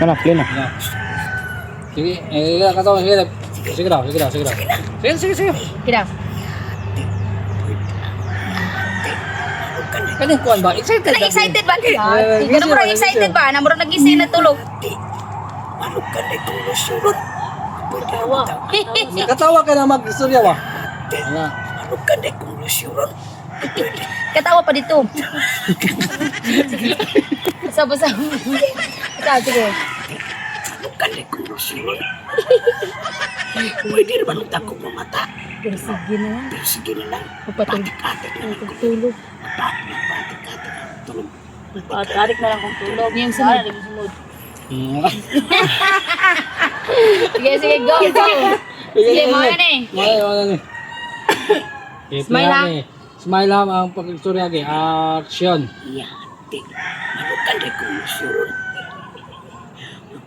Ano, pleno. Yan. Sige, katawa, sige. Sige daw. Sige. Kira. Kaning kuan ba? Excited Kana ba? excited ba? Eh, Ganun mo excited ba? Namuro nagising na tulog. Katawa ka na mag-istorya ba? Wala. Katawa pa dito. Basa. Sige. Pwede naman ang takong mamata. Pero sige na lang. Pero sige na lang. Papatik-atik na lang kung tulog. Tulog. Papatik na lang kung tulog. Yung sunod. Sige, go. Sige, mo yan eh. Wala ni. Smile ha? Smile ha ang pag-istorya gi. Action. Yate. Manukan rin kong lusuron.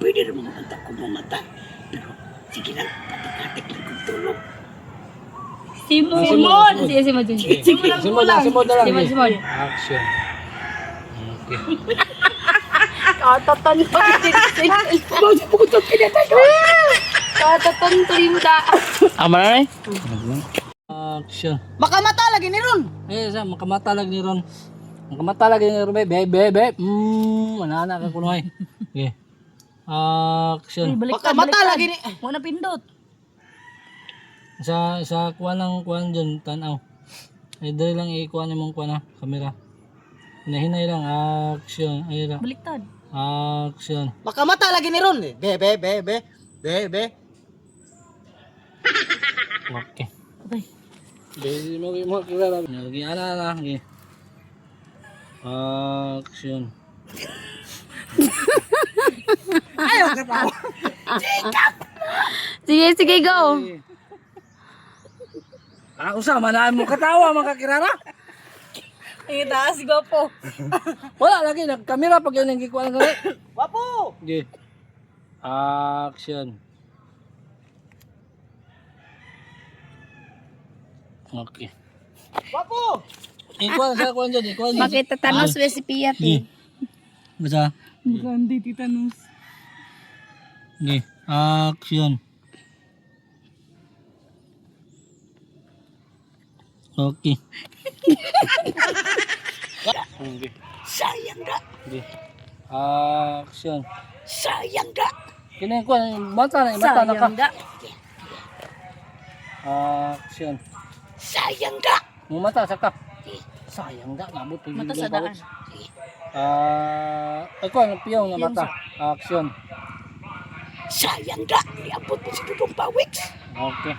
Pwede naman ang takong mamata. Pero sige lang. Patik-atik lang kung tulog. Simon. Sige, Simon. Simod na lang. Simon. Action. Okay. Katatan pa. Bakit po ko ito pinatayo? Katatan tuloy mo da. Ama na eh. Action. Makamata lagi ni Ron. Sa makamatalag ni Ron. Makamatalag ni Ron. Be. Manana ka kunoy. Okay. Action. Makamata lagi ni. Muna pindot. Sa kuha ng kuhan dyan, tanaw. Ay, dali lang ikuha ng mong kuha na kamera. Hinahinay lang. Action. Ay, lang. Baliktad. Action. Makamata lagi ni Ron. Be. Okay. Okay. Bezi mo kilala. Lagi ana. Okay. Action. Ayaw ka pa. Sige, go. Usama na mo katawa mga kirara. Ay, taas go po. Wala lagi nagkamera pag yun ang gikuha ng gali. Wapo. Okay. Action. Okay. Wapo. Ikuha sa kuha dyan. Makita tanos we si Pia ti. Basta. Gandi ti tanos. Okay. Action. Okay. Okay. Sayang na. Okay. Action. Sayang na. Kini ko mata na ka. Da. Action. Sayang na. Mo mata sa ka. Sayang da nabot pag Mata sa daan. ako ang piyaw nga mata. Action. Sayang na. Iabot mo si Dudong Pawiks. Okay.